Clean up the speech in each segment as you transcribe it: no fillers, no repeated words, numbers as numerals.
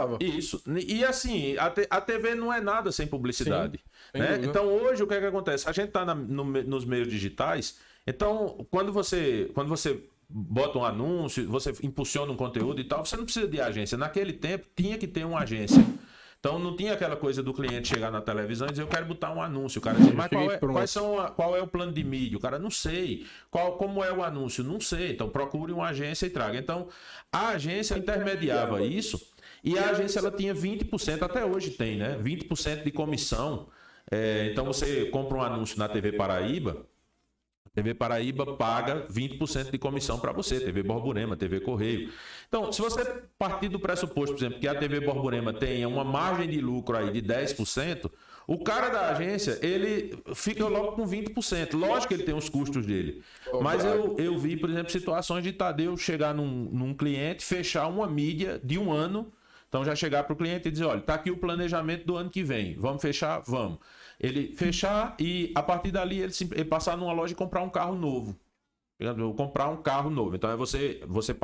pagava. Isso. E assim, a TV não é nada sem publicidade. Sim, né? sem Então hoje o que é que acontece? A gente está nos meios digitais, então quando você bota um anúncio, você impulsiona um conteúdo e tal, você não precisa de agência. Naquele tempo tinha que ter uma agência. Então não tinha aquela coisa do cliente chegar na televisão e dizer, eu quero botar um anúncio. O cara diz, mas qual é o plano de mídia? O cara, não sei. Como é o anúncio? Não sei. Então procure uma agência e traga. Então a agência intermediava isso e a agência ela tinha 20%, até hoje tem, né? 20% de comissão. Então você compra um anúncio na TV Paraíba, TV Paraíba paga 20% de comissão para você, TV Borborema, TV Correio. Então, se você partir do pressuposto, por exemplo, que a TV Borborema tenha uma margem de lucro aí de 10%, o cara da agência, ele fica logo com 20%. Lógico que ele tem os custos dele. Mas eu vi, por exemplo, situações de Tadeu chegar num cliente, fechar uma mídia de um ano. Então, já chegar para o cliente e dizer, olha, está aqui o planejamento do ano que vem. Vamos fechar? Vamos. Ele fechar e, a partir dali, ele passar numa loja e comprar um carro novo. Vou comprar um carro novo. Então, é você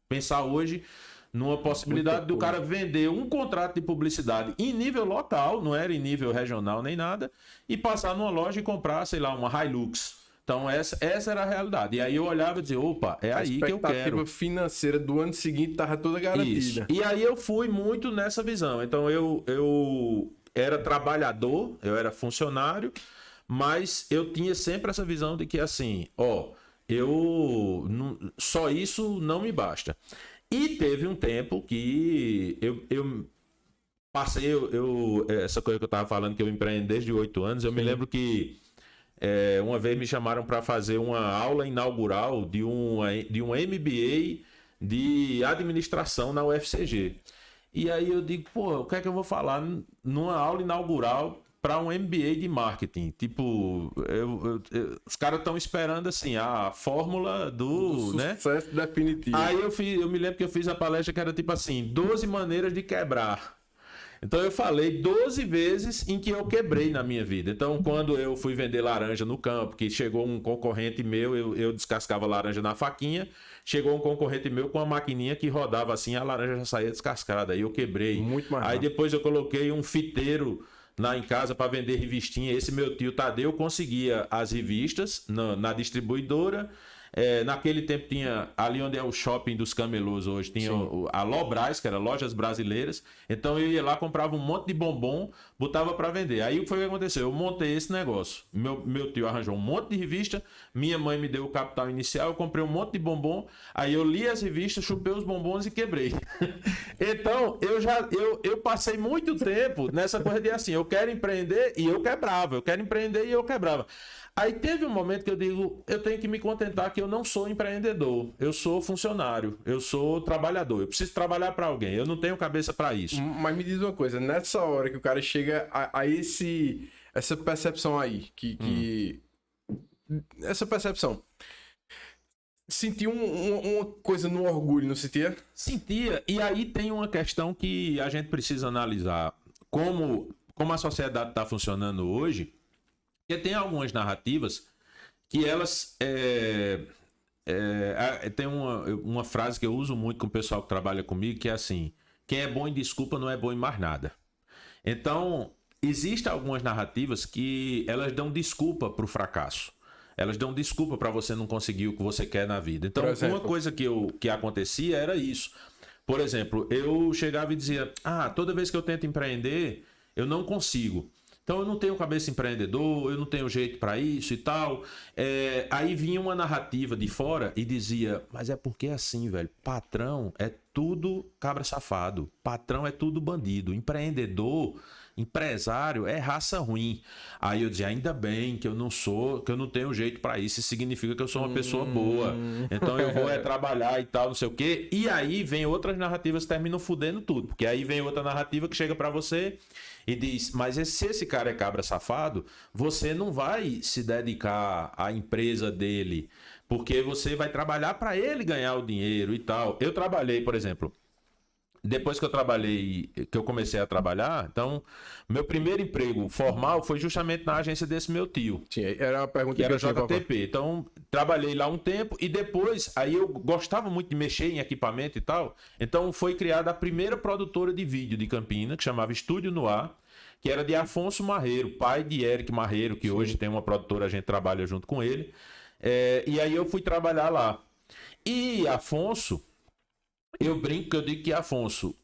pensar hoje numa possibilidade do cara vender um contrato de publicidade em nível local, não era em nível regional nem nada, e passar numa loja e comprar, sei lá, uma Hilux. Então, essa era a realidade. E aí eu olhava e dizia, opa, é aí que eu quero. A expectativa financeira do ano seguinte estava toda garantida. Isso. E aí eu fui muito nessa visão. Então, eu era trabalhador, eu era funcionário, mas eu tinha sempre essa visão de que, assim, só isso não me basta. E teve um tempo que eu passei, essa coisa que eu estava falando, que eu empreendo desde 8 anos, eu me lembro que uma vez me chamaram para fazer uma aula inaugural de um MBA de administração na UFCG. E aí eu digo, pô, o que é que eu vou falar numa aula inaugural para um MBA de marketing? Tipo, os caras estão esperando assim, a fórmula do sucesso definitivo. Aí eu me lembro que eu fiz a palestra que era tipo assim, 12 maneiras de quebrar. Então eu falei 12 vezes em que eu quebrei na minha vida. Então quando eu fui vender laranja no campo, que chegou um concorrente meu, eu descascava laranja na faquinha, chegou um concorrente meu com uma maquininha que rodava assim, a laranja já saía descascada, aí eu quebrei. Muito mais aí depois eu coloquei um fiteiro lá em casa para vender revistinha. Esse meu tio Tadeu conseguia as revistas na distribuidora. Naquele tempo tinha, ali onde é o shopping dos camelôs hoje, tinha a Lobras, que era Lojas Brasileiras. Então eu ia lá, comprava um monte de bombom, botava para vender. Aí o que foi que aconteceu? Eu montei esse negócio. Meu tio arranjou um monte de revista, minha mãe me deu o capital inicial, eu comprei um monte de bombom, aí eu li as revistas, chupei os bombons e quebrei. Então eu passei muito tempo nessa coisa de assim, eu quero empreender e eu quebrava, eu quero empreender e eu quebrava. Aí teve um momento que eu digo, eu tenho que me contentar que eu não sou empreendedor, eu sou funcionário, eu sou trabalhador, eu preciso trabalhar para alguém, eu não tenho cabeça para isso. Mas me diz uma coisa, nessa hora que o cara chega a essa percepção aí, essa percepção, sentiu uma coisa no orgulho, não sentia? Sentia, e aí tem uma questão que a gente precisa analisar, como a sociedade está funcionando hoje. Porque tem algumas narrativas que elas... tem uma frase que eu uso muito com o pessoal que trabalha comigo, que é assim, quem é bom em desculpa não é bom em mais nada. Então, existem algumas narrativas que elas dão desculpa para o fracasso. Elas dão desculpa para você não conseguir o que você quer na vida. Então, uma coisa que acontecia era isso. Por exemplo, eu chegava e dizia, toda vez que eu tento empreender, eu não consigo. Então eu não tenho cabeça empreendedor, eu não tenho jeito para isso e tal. Aí vinha uma narrativa de fora e dizia, mas é porque é assim, velho, patrão é tudo cabra safado, patrão é tudo bandido, empreendedor, empresário é raça ruim. Aí eu dizia, ainda bem que eu não tenho jeito para isso significa que eu sou uma pessoa boa. Então eu vou trabalhar e tal, não sei o quê. E aí vem outras narrativas que terminam fudendo tudo, porque aí vem outra narrativa que chega para você e diz, mas se esse cara é cabra safado, você não vai se dedicar à empresa dele, porque você vai trabalhar para ele ganhar o dinheiro e tal. Eu trabalhei, por exemplo, depois que eu comecei a trabalhar, então, meu primeiro emprego formal foi justamente na agência desse meu tio. Sim, era uma pergunta Que era eu tinha pra- JTP. Então, trabalhei lá um tempo e depois, aí eu gostava muito de mexer em equipamento e tal. Então, foi criada a primeira produtora de vídeo de Campina, que chamava Estúdio Noir, que era de Afonso Marreiro, pai de Eric Marreiro, que hoje tem uma produtora, a gente trabalha junto com ele. E aí eu fui trabalhar lá. E Afonso, eu brinco que eu digo que Afonso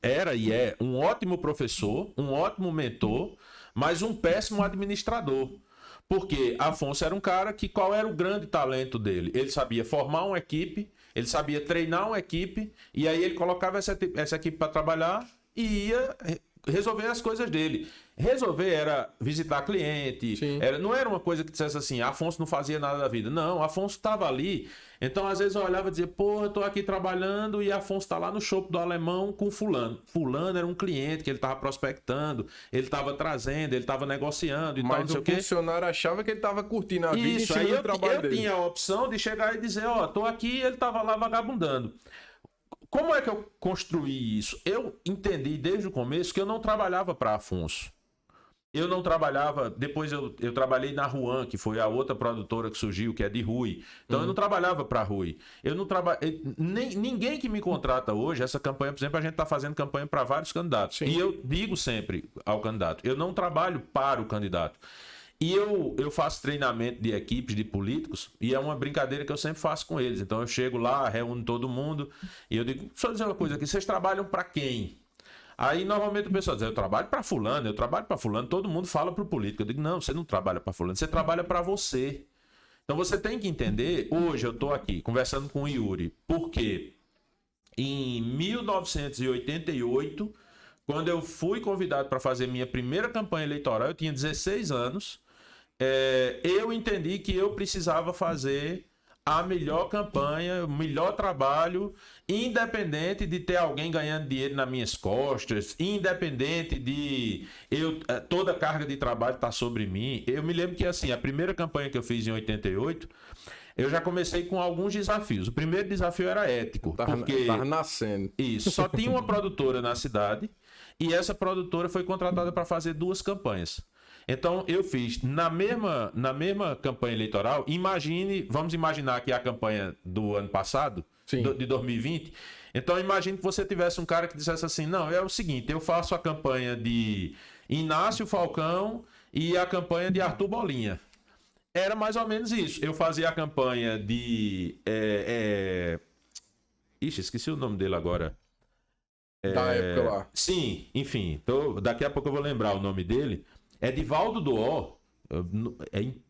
era e é um ótimo professor, um ótimo mentor, mas um péssimo administrador. Porque Afonso era um cara que qual era o grande talento dele? Ele sabia formar uma equipe, ele sabia treinar uma equipe, e aí ele colocava essa equipe para trabalhar e ia resolver as coisas dele. Resolver era visitar cliente, não era uma coisa que dissesse assim, Afonso não fazia nada da vida. Não, Afonso estava ali. Então, às vezes eu olhava e dizia, pô, eu tô aqui trabalhando e Afonso tá lá no shopping do Alemão com fulano. Fulano era um cliente que ele tava prospectando, ele tava trazendo, ele tava negociando e tal, não Mas sei o o quê. funcionário achava que ele tava curtindo a vida em Isso, cima aí do trabalho eu dele. tinha a opção de chegar e dizer, ó, tô aqui e ele tava lá vagabundando. Como é que eu construí isso? Eu entendi desde o começo que eu não trabalhava para Afonso. Eu não trabalhava... Depois eu trabalhei na Ruan, que foi a outra produtora que surgiu, que é de Rui. Então eu não trabalhava para Rui. Eu não ninguém que me contrata hoje, essa campanha, por exemplo, a gente está fazendo campanha para vários candidatos. Sim. E eu digo sempre ao candidato, eu não trabalho para o candidato. E eu faço treinamento de equipes, de políticos, e é uma brincadeira que eu sempre faço com eles. Então eu chego lá, reúno todo mundo, e eu digo, só dizer uma coisa aqui, vocês trabalham para quem? Aí normalmente o pessoal diz, eu trabalho para fulano, todo mundo fala para o político. Eu digo, não, você não trabalha para fulano, você trabalha para você. Então você tem que entender, hoje eu estou aqui conversando com o Yuri, porque em 1988, quando eu fui convidado para fazer minha primeira campanha eleitoral, eu tinha 16 anos, eu entendi que eu precisava fazer a melhor campanha, o melhor trabalho, independente de ter alguém ganhando dinheiro nas minhas costas, independente de toda a carga de trabalho estar sobre mim. Eu me lembro que assim, a primeira campanha que eu fiz em 88, eu já comecei com alguns desafios. O primeiro desafio era ético, porque Tava nascendo. isso, só tinha uma produtora na cidade e essa produtora foi contratada para fazer 2 campanhas. Então eu fiz na mesma campanha eleitoral, vamos imaginar que é a campanha do ano passado, de 2020. Então imagine que você tivesse um cara que dissesse assim, não, é o seguinte, eu faço a campanha de Inácio Falcão e a campanha de Arthur Bolinha. Era mais ou menos isso. Eu fazia a campanha de... Ixi, esqueci o nome dele agora. Da época lá. Sim, enfim. Daqui a pouco eu vou lembrar o nome dele. Edivaldo Doó.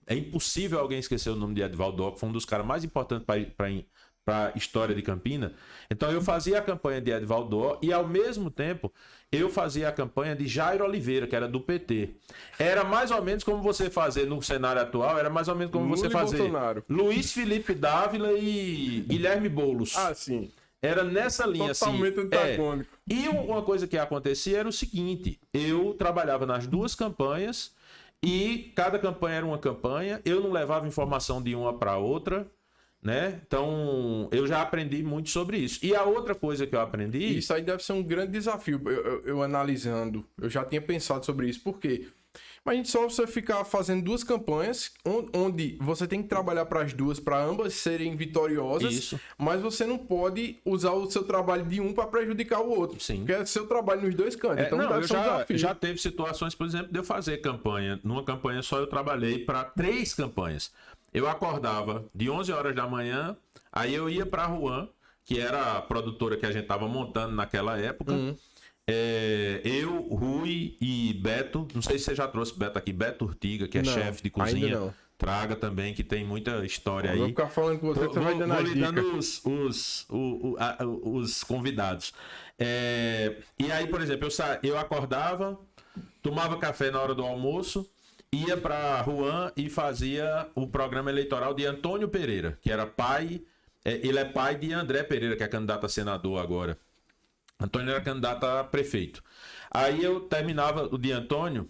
É impossível alguém esquecer o nome de Edivaldo Doó, que foi um dos caras mais importantes para a história de Campina. Então eu fazia a campanha de Edivaldo Doó e ao mesmo tempo eu fazia a campanha de Jairo Oliveira, que era do PT. Era mais ou menos como você fazer no cenário atual, era mais ou menos como você fazer Bolsonaro. Luiz Felipe Dávila e Guilherme Boulos. Ah, sim. Era nessa linha Totalmente assim. antagônico. E uma coisa que acontecia era o seguinte: eu trabalhava nas 2 campanhas e cada campanha era uma campanha. Eu não levava informação de uma para outra, né? Então eu já aprendi muito sobre isso. E a outra coisa que eu aprendi. Isso aí deve ser um grande desafio. Eu analisando, eu já tinha pensado sobre isso. Por quê? Imagina só você ficar fazendo 2 campanhas, onde você tem que trabalhar para as duas, para ambas serem vitoriosas, Isso. mas você não pode usar o seu trabalho de um para prejudicar o outro. Sim. Porque é seu trabalho nos 2 cantos. Então Não, deve eu ser um desafio. já teve situações, por exemplo, de eu fazer campanha. Numa campanha só eu trabalhei para 3 campanhas. Eu acordava de 11 horas da manhã, aí eu ia para a Ruan, que era a produtora que a gente estava montando naquela época. Eu, Rui e Beto, não sei se você já trouxe Beto aqui, Beto Urtiga, que é Não, chefe de ainda cozinha. não. Traga também, que tem muita história Eu aí. vou ficar falando com você, que você vai dando Vou as lhe dando dicas. os convidados. E aí, por exemplo, eu acordava, tomava café na hora do almoço, ia para Ruan e fazia o programa eleitoral de Antônio Pereira, que era pai, ele é pai de André Pereira, que é candidato a senador agora. Antônio era candidato a prefeito. Aí eu terminava o de Antônio,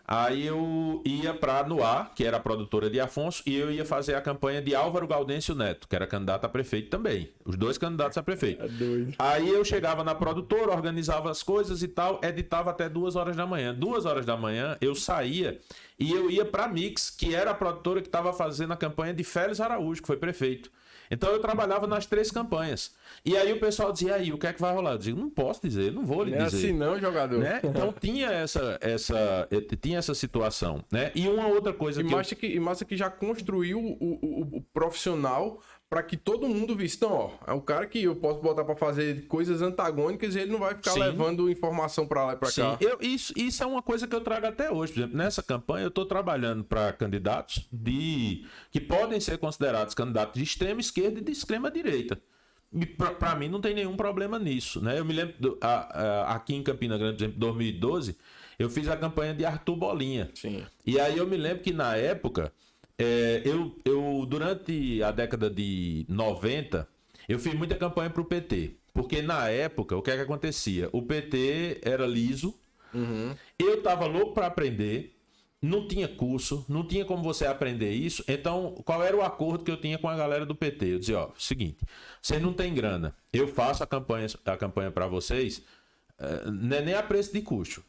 Aí eu ia para Noir, que era a produtora de Afonso, e eu ia fazer a campanha de Álvaro Gaudêncio Neto, que era candidato a prefeito também. Os dois candidatos a prefeito. É doido. Aí eu chegava na produtora, organizava as coisas e tal, editava até 2 horas da manhã. 2 horas da manhã eu saía e eu ia para Mix, que era a produtora que estava fazendo a campanha de Félix Araújo, que foi prefeito. Então eu trabalhava nas 3 campanhas. E aí o pessoal dizia, e aí, o que é que vai rolar? Eu dizia, não posso dizer, não vou lhe Não é dizer. assim não, jogador. Né? Então tinha essa situação, né? E uma outra coisa E massa que já construiu o profissional para que todo mundo visse. Então, ó, é um cara que eu posso botar para fazer coisas antagônicas e ele não vai ficar Sim. levando informação para lá e para cá. Isso é uma coisa que eu trago até hoje. Por exemplo, nessa campanha eu estou trabalhando para candidatos que podem ser considerados candidatos de extrema esquerda e de extrema direita. E para mim não tem nenhum problema nisso, né? Eu me lembro aqui em Campina Grande, por exemplo, em 2012, eu fiz a campanha de Arthur Bolinha. Sim. E aí eu me lembro que na época, eu durante a década de 90, eu fiz muita campanha para o PT. Porque na época, o que é que acontecia? O PT era liso, eu tava louco para aprender, não tinha curso, não tinha como você aprender isso. Então, qual era o acordo que eu tinha com a galera do PT? Eu dizia, ó, seguinte, vocês não têm grana, eu faço a campanha para vocês, não é nem a preço de custo.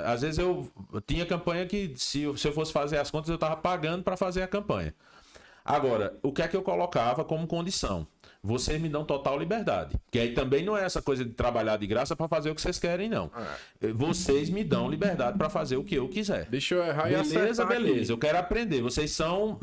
Às vezes eu tinha campanha que, se eu fosse fazer as contas, eu tava pagando para fazer a campanha. Agora, o que é que eu colocava como condição? Vocês me dão total liberdade. Que aí também não é essa coisa de trabalhar de graça para fazer o que vocês querem, não. Vocês me dão liberdade para fazer o que eu quiser. Deixa eu errar e acertar Beleza. aqui. Eu quero aprender. Vocês são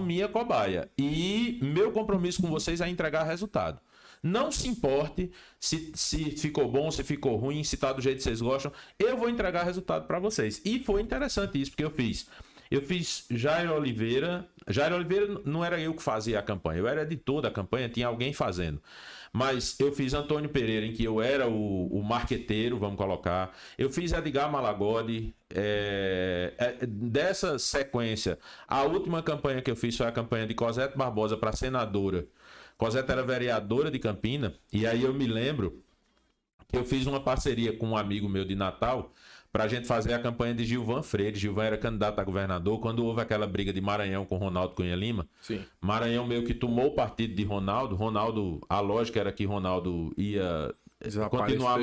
minha cobaia. E meu compromisso com vocês é entregar resultado. Não se importe se ficou bom, se ficou ruim, se tá do jeito que vocês gostam. Eu vou entregar resultado para vocês. E foi interessante isso, porque eu fiz Jair Oliveira. Jair Oliveira não era eu que fazia a campanha, eu era editor da campanha, tinha alguém fazendo. Mas eu fiz Antônio Pereira, em que eu era o marqueteiro, vamos colocar. Eu fiz Edgar Malagodi. Dessa sequência, a última campanha que eu fiz foi a campanha de Cosete Barbosa para senadora. Cosete era vereadora de Campina, e aí eu me lembro que eu fiz uma parceria com um amigo meu de Natal para a gente fazer a campanha de Gilvan Freire. Gilvan era candidato a governador. Quando houve aquela briga de Maranhão com Ronaldo Cunha Lima, Sim. Maranhão meio que tomou o partido de Ronaldo, a lógica era que Ronaldo ia continuar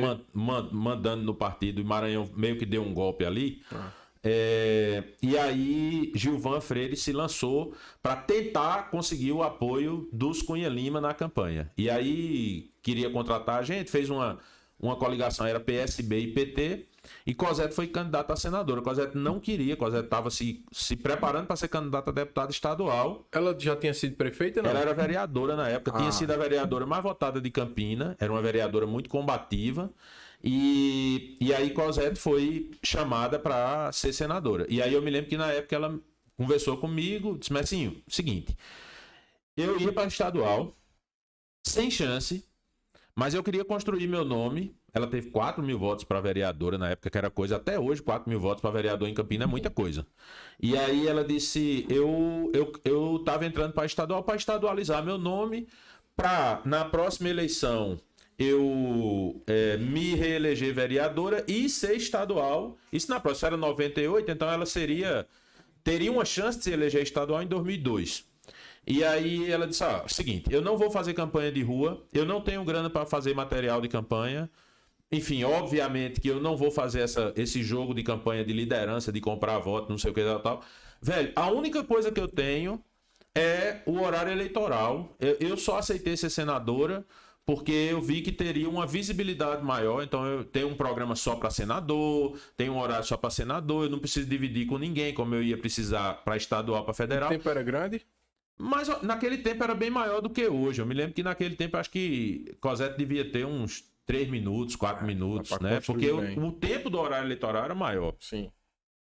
mandando no partido, e Maranhão meio que deu um golpe ali. E aí Gilvan Freire se lançou para tentar conseguir o apoio dos Cunha Lima na campanha. E aí queria contratar a gente, fez uma coligação, era PSB e PT, e Cosete foi candidata a senadora. Cosete não queria, Cosete estava se preparando para ser candidata a deputada estadual. Ela já tinha sido prefeita, não? Ela era vereadora na época, tinha sido a vereadora mais votada de Campina, era uma vereadora muito combativa. E aí Cosete foi chamada para ser senadora. E aí eu me lembro que na época ela conversou comigo, disse, Messinho, seguinte, eu ia para estadual, sem chance, mas eu queria construir meu nome. Ela teve 4.000 votos para vereadora na época, que era coisa, até hoje 4.000 votos para vereador em Campina é muita coisa. E aí ela disse, eu tava entrando para estadual para estadualizar meu nome, para na próxima eleição eu me reeleger vereadora e ser estadual. Isso na próxima era 98, então ela teria uma chance de se eleger estadual em 2002. E aí ela disse, seguinte, eu não vou fazer campanha de rua, eu não tenho grana para fazer material de campanha. Enfim, obviamente que eu não vou fazer esse jogo de campanha de liderança, de comprar voto, não sei o que tal. Velho, a única coisa que eu tenho é o horário eleitoral. Eu só aceitei ser senadora porque eu vi que teria uma visibilidade maior. Então eu tenho um programa só para senador, tenho um horário só para senador, eu não preciso dividir com ninguém, como eu ia precisar para estadual, para federal. O tempo era grande? Mas naquele tempo era bem maior do que hoje. Eu me lembro que naquele tempo acho que Cosete devia ter uns 3 minutos, 4 minutos, né? Porque o tempo do horário eleitoral era maior. Sim.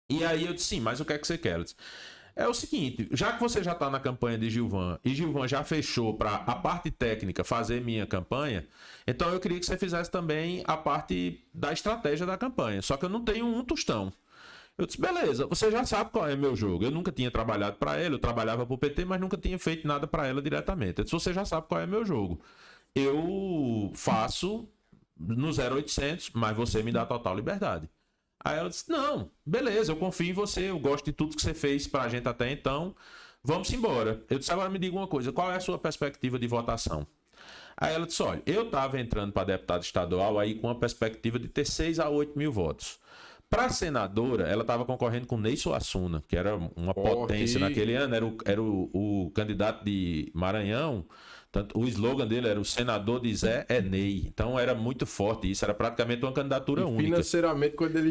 E aí eu disse, sim, mas o que é que você quer? Ela disse, é o seguinte, já que você já está na campanha de Gilvan e Gilvan já fechou para a parte técnica fazer minha campanha, então eu queria que você fizesse também a parte da estratégia da campanha. Só que eu não tenho um tostão. Eu disse, beleza, você já sabe qual é meu jogo. Eu nunca tinha trabalhado para ela, eu trabalhava para o PT, mas nunca tinha feito nada para ela diretamente. Eu disse, você já sabe qual é meu jogo. Eu faço no 0800, mas você me dá total liberdade. Aí ela disse, não, beleza, eu confio em você, eu gosto de tudo que você fez pra gente até então, vamos embora. Eu disse, agora me diga uma coisa, qual é a sua perspectiva de votação? Aí ela disse, olha, eu estava entrando para deputado estadual aí com a perspectiva de ter 6 a 8 mil votos. Para senadora, ela estava concorrendo com Ney Suassuna, que era uma potência naquele ano, era o candidato de Maranhão. Tanto, o slogan dele era o senador de Zé é Ney. Então era muito forte isso, era praticamente uma candidatura única. Financeiramente, quando ele